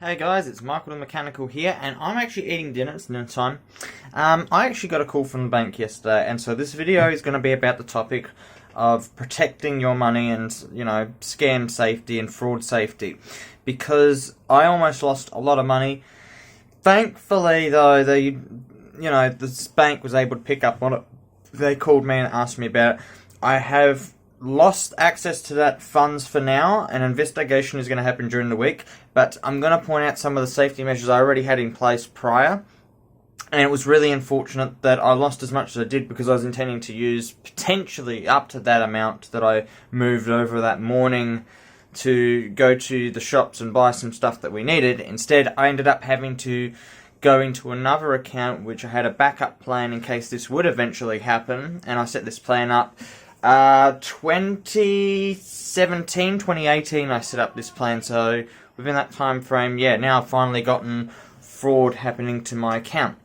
Hey guys, it's Michael the Mechanical here, and I'm actually eating dinner. It's dinner time. I actually got a call from the bank yesterday, and so this video is going to be about the topic of protecting your money and, scam safety and fraud safety. Because I almost lost a lot of money. Thankfully, though, this bank was able to pick up on it. They called me and asked me about it. I have lost access to that funds for now. An investigation is going to happen during the week, but I'm going to point out some of the safety measures I already had in place prior. And it was really unfortunate that I lost as much as I did because I was intending to use potentially up to that amount that I moved over that morning to go to the shops and buy some stuff that we needed. Instead, I ended up having to go into another account, which I had a backup plan in case this would eventually happen. And I set this plan up 2017, 2018 I set up this plan, so within that time frame, now I've finally gotten fraud happening to my account.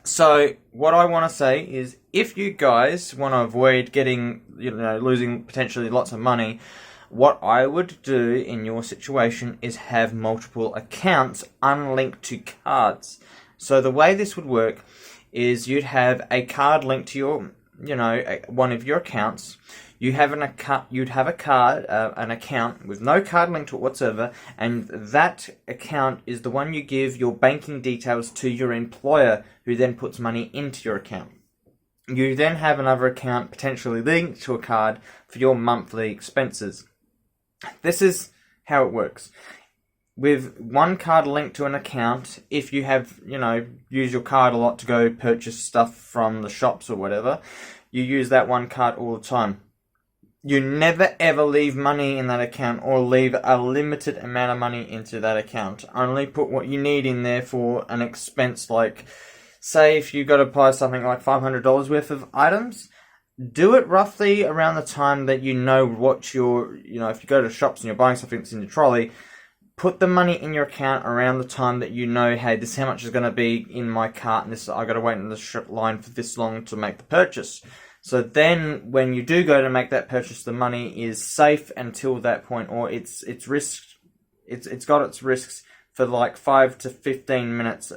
So what I want to say is, if you guys want to avoid getting, losing potentially lots of money, what I would do in your situation is have multiple accounts unlinked to cards. So the way this would work is you'd have a card linked to your one of your accounts. You'd have an account with no card linked to it whatsoever, and that account is the one you give your banking details to your employer, who then puts money into your account. You then have another account potentially linked to a card for your monthly expenses. This is how it works. With one card linked to an account, if you have, use your card a lot to go purchase stuff from the shops or whatever, you use that one card all the time. You never ever leave money in that account or leave a limited amount of money into that account. Only put what you need in there for an expense, like, say if you got to buy something like $500 worth of items, do it roughly around the time that what you're, if you go to shops and you're buying something that's in your trolley, put the money in your account around the time that hey, this is how much is going to be in my cart, and I got to wait in the line for this long to make the purchase. So then, when you do go to make that purchase, the money is safe until that point, or it's got its risks for like 5 to 15 minutes,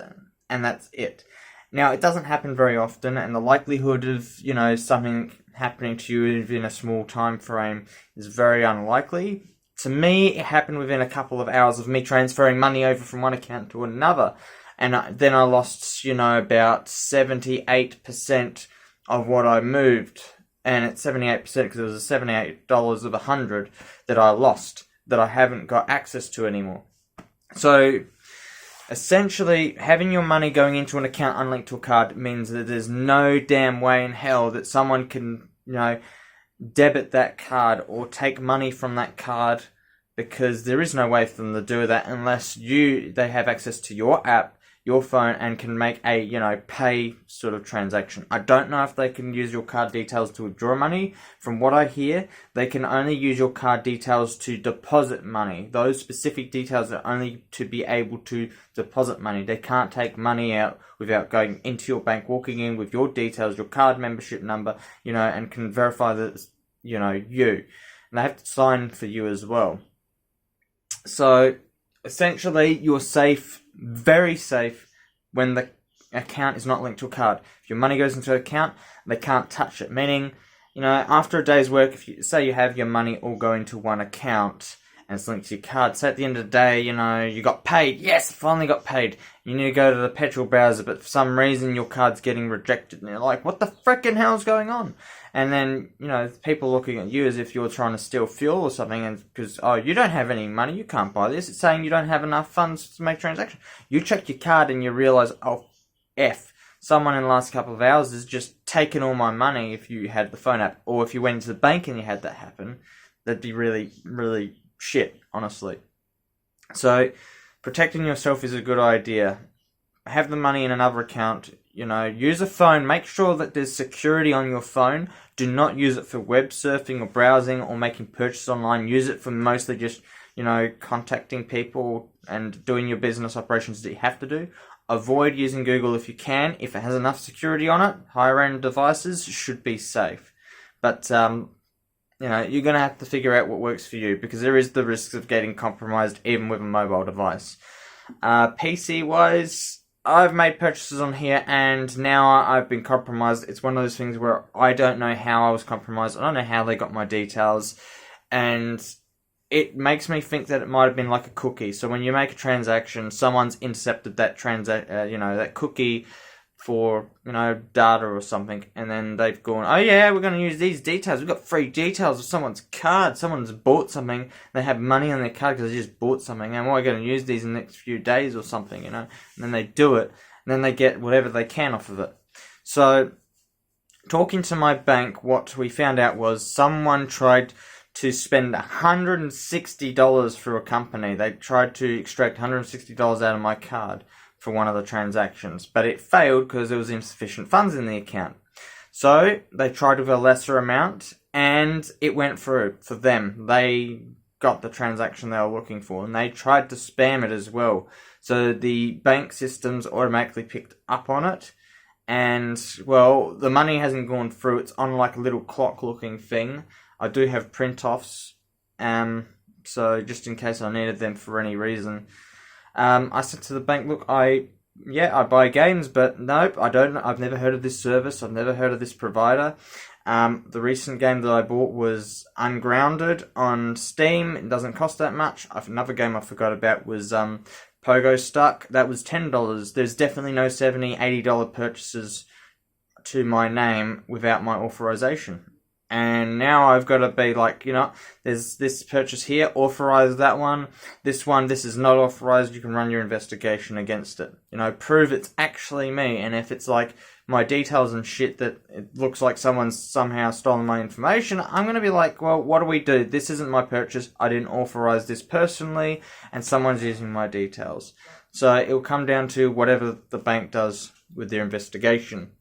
and that's it. Now, it doesn't happen very often, and the likelihood of something happening to you within a small time frame is very unlikely. To me, it happened within a couple of hours of me transferring money over from one account to another. And then I lost, about 78% of what I moved. And it's 78% because it was $78 of 100 that I lost, that I haven't got access to anymore. So, essentially, having your money going into an account unlinked to a card means that there's no damn way in hell that someone can, debit that card or take money from that card, because there is no way for them to do that unless they have access to your app, your phone, and can make a pay sort of transaction. I don't know if they can use your card details to withdraw money. From what I hear, they can only use your card details to deposit money. Those specific details are only to be able to deposit money. They can't take money out without going into your bank, walking in with your details, your card membership number, and can verify that it's, you. And they have to sign for you as well. So, essentially, you're safe, very safe, when the account is not linked to a card. If your money goes into an account, they can't touch it. Meaning, after a day's work, if you say you have your money all going to one account and it's linked to your card, say at the end of the day, you got paid. Yes, finally got paid. You need to go to the petrol browser, but for some reason your card's getting rejected. And you're like, what the frickin' hell's going on? And then, people looking at you as if you're trying to steal fuel or something, and because, you don't have any money, you can't buy this. It's saying you don't have enough funds to make transactions. You check your card and you realize, someone in the last couple of hours has just taken all my money. If you had the phone app, or if you went to the bank and you had that happen, that'd be really, really shit, honestly. So, protecting yourself is a good idea. Have the money in another account. Use a phone. Make sure that there's security on your phone. Do not use it for web surfing or browsing or making purchases online. Use it for mostly just, contacting people and doing your business operations that you have to do. Avoid using Google if you can. If it has enough security on it, higher end devices should be safe. But, you're going to have to figure out what works for you, because there is the risks of getting compromised even with a mobile device. PC wise, I've made purchases on here and now I've been compromised. It's one of those things where I don't know how I was compromised. I don't know how they got my details, and it makes me think that it might have been like a cookie. So when you make a transaction, someone's intercepted that that cookie for, data or something, and then they've gone, oh yeah, we're going to use these details. We've got free details of someone's card. Someone's bought something. They have money on their card because they just bought something, and we're going to use these in the next few days or something, and then they do it, and then they get whatever they can off of it. So, talking to my bank, what we found out was someone tried to spend $160 through a company. They tried to extract $160 out of my card for one of the transactions, but it failed because there was insufficient funds in the account. So they tried with a lesser amount, and it went through for them. They got the transaction they were looking for, and they tried to spam it as well. So the bank systems automatically picked up on it, and, well, the money hasn't gone through. It's on like a little clock-looking thing. I do have print-offs, so just in case I needed them for any reason. I said to the bank, look, I buy games, but nope, I don't. I've never heard of this service. I've never heard of this provider. The recent game that I bought was Ungrounded on Steam. It doesn't cost that much. Another game I forgot about was Pogo Stuck. That was $10. There's definitely no $70, $80 purchases to my name without my authorization. And now I've got to be like, there's this purchase here, authorize that one. This is not authorized, you can run your investigation against it. Prove it's actually me. And if it's like my details and shit that it looks like someone's somehow stolen my information, I'm going to be like, well, what do we do? This isn't my purchase. I didn't authorize this personally, and someone's using my details. So it'll come down to whatever the bank does with their investigation.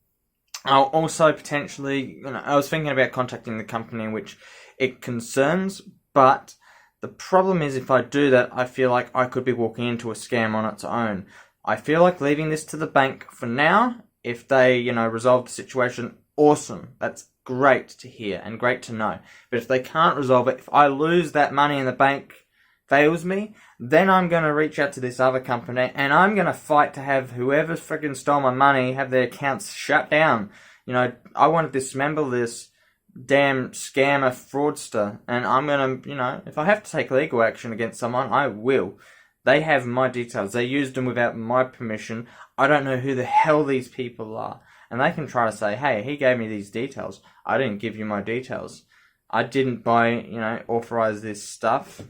I'll also potentially, I was thinking about contacting the company in which it concerns, but the problem is if I do that, I feel like I could be walking into a scam on its own. I feel like leaving this to the bank for now. If they, resolve the situation, awesome. That's great to hear and great to know. But if they can't resolve it, if I lose that money and the bank fails me, then I'm going to reach out to this other company and I'm going to fight to have whoever freaking stole my money have their accounts shut down. I want to dismember this damn scammer fraudster, and I'm going to, if I have to take legal action against someone, I will. They have my details. They used them without my permission. I don't know who the hell these people are. And they can try to say, hey, he gave me these details. I didn't give you my details. I didn't authorize this stuff.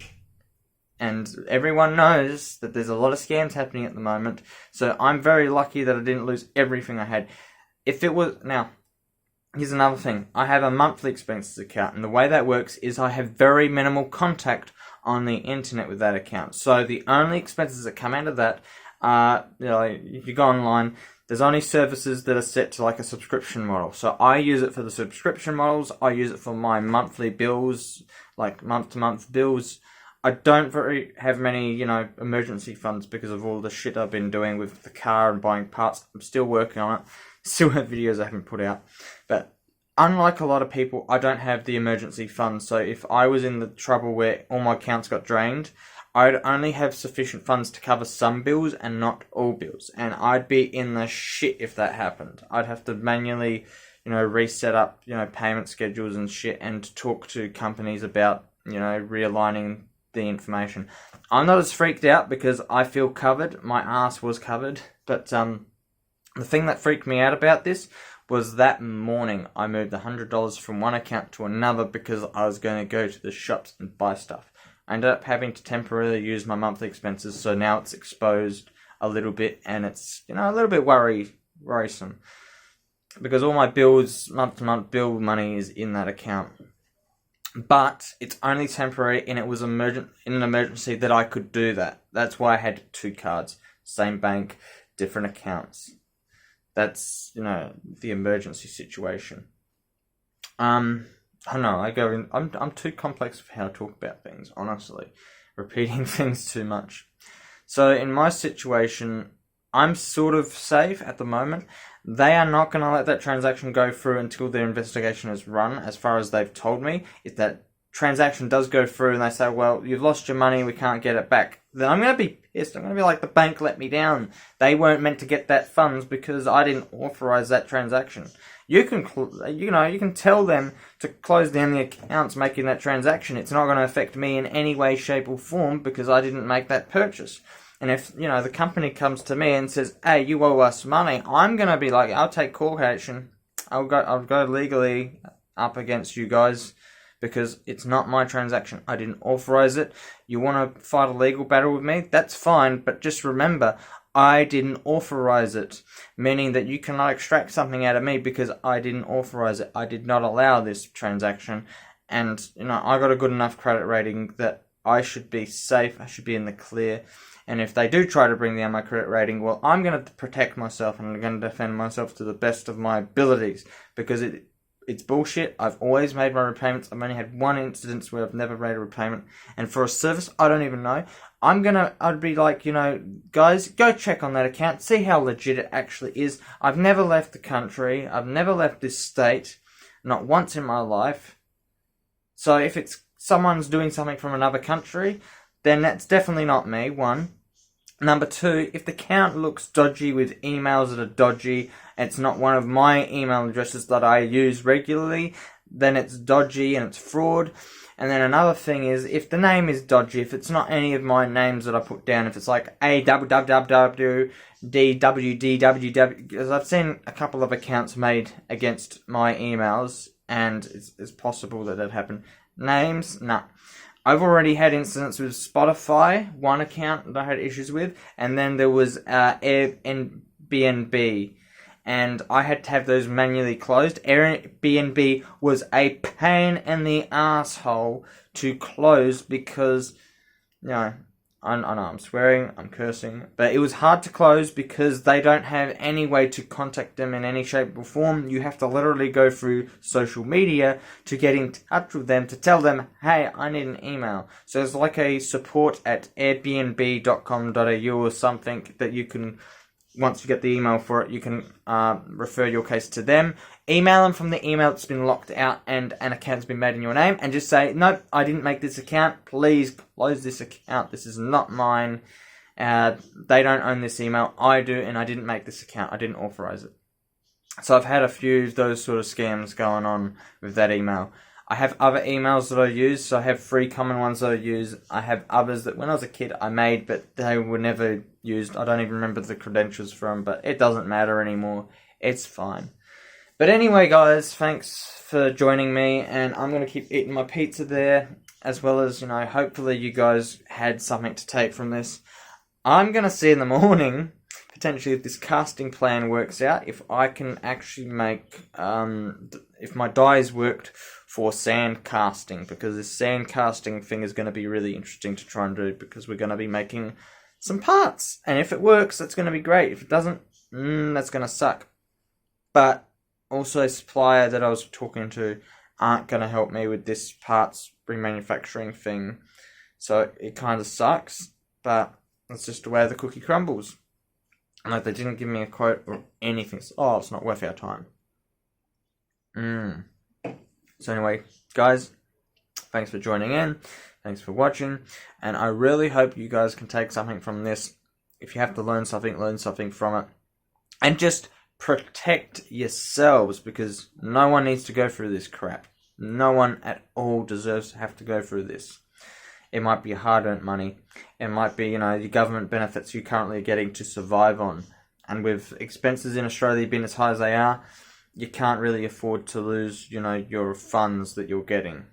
And everyone knows that there's a lot of scams happening at the moment. So I'm very lucky that I didn't lose everything I had. Now, here's another thing. I have a monthly expenses account. And the way that works is I have very minimal contact on the internet with that account. So the only expenses that come out of that are, if you go online, there's only services that are set to like a subscription model. So I use it for the subscription models. I use it for my monthly bills, like month-to-month bills. I don't have many, emergency funds because of all the shit I've been doing with the car and buying parts. I'm still working on it. Still have videos I haven't put out. But unlike a lot of people, I don't have the emergency funds. So if I was in the trouble where all my accounts got drained, I'd only have sufficient funds to cover some bills and not all bills. And I'd be in the shit if that happened. I'd have to manually, reset up, payment schedules and shit and talk to companies about, realigning the information. I'm not as freaked out because I feel covered. My ass was covered. But the thing that freaked me out about this was that morning I moved $100 from one account to another because I was going to go to the shops and buy stuff. I ended up having to temporarily use my monthly expenses, so now it's exposed a little bit, and it's, a little bit worrisome. Because all my bills, month-to-month bill money is in that account. But it's only temporary, and it was in an emergency that I could do that. That's why I had 2 cards. Same bank, different accounts. That's, the emergency situation. I don't know, I'm too complex for how to talk about things, honestly. Repeating things too much. So in my situation, I'm sort of safe at the moment. They are not going to let that transaction go through until their investigation is run, as far as they've told me. If that transaction does go through and they say, well, you've lost your money, we can't get it back, then I'm going to be pissed. I'm going to be like, the bank let me down. They weren't meant to get that funds because I didn't authorize that transaction. You can tell them to close down the accounts making that transaction. It's not going to affect me in any way, shape, or form because I didn't make that purchase. And if, the company comes to me and says, hey, you owe us money, I'm going to be like, I'll take court action. I'll go legally up against you guys because it's not my transaction. I didn't authorize it. You want to fight a legal battle with me? That's fine, but just remember, I didn't authorize it, meaning that you cannot extract something out of me because I didn't authorize it. I did not allow this transaction, and I got a good enough credit rating that I should be safe. I should be in the clear. And if they do try to bring down my credit rating, well, I'm going to protect myself and I'm going to defend myself to the best of my abilities because it's bullshit. I've always made my repayments. I've only had one instance where I've never made a repayment. And for a service I don't even know, I'd be like, guys, go check on that account, see how legit it actually is. I've never left the country. I've never left this state, not once in my life. So if it's someone's doing something from another country, then that's definitely not me, one. Number two, if the account looks dodgy with emails that are dodgy, it's not one of my email addresses that I use regularly, then it's dodgy and it's fraud. And then another thing is, if the name is dodgy, if it's not any of my names that I put down, if it's like AWWWDWDWW, because I've seen a couple of accounts made against my emails, and it's possible that happened. Names, nah. I've already had incidents with Spotify, one account that I had issues with, and then there was Airbnb, and I had to have those manually closed. Airbnb was a pain in the asshole to close because, I know I'm swearing, I'm cursing, but it was hard to close because they don't have any way to contact them in any shape or form. You have to literally go through social media to get in touch with them to tell them, hey, I need an email. So it's like a support at airbnb.com.au or something that you can, once you get the email for it, you can refer your case to them. Email them from the email that's been locked out and an account's been made in your name, and just say, nope, I didn't make this account. Please close this account. This is not mine. They don't own this email. I do, and I didn't make this account. I didn't authorize it. So I've had a few of those sort of scams going on with that email. I have other emails that I use, so I have 3 common ones that I use. I have others that when I was a kid I made, but they were never used. I don't even remember the credentials for them, but it doesn't matter anymore. It's fine. But anyway, guys, thanks for joining me, and I'm going to keep eating my pizza there, as well as, hopefully you guys had something to take from this. I'm going to see in the morning, potentially if this casting plan works out, if I can actually make, if my dies worked for sand casting, because this sand casting thing is going to be really interesting to try and do, because we're going to be making some parts, and if it works, that's going to be great. If it doesn't, that's going to suck. But also, supplier that I was talking to aren't going to help me with this parts remanufacturing thing, so it kind of sucks, but that's just the way the cookie crumbles. Like, they didn't give me a quote or anything. Oh, it's not worth our time. So anyway, guys, thanks for joining in. Thanks for watching. And I really hope you guys can take something from this. If you have to learn something from it. And just protect yourselves, because no one needs to go through this crap. No one at all deserves to have to go through this. It might be hard-earned money. It might be, the government benefits you currently are getting to survive on. And with expenses in Australia being as high as they are, you can't really afford to lose, your funds that you're getting.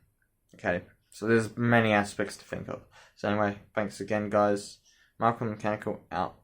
Okay, so there's many aspects to think of. So anyway, thanks again, guys. Michael Mechanical out.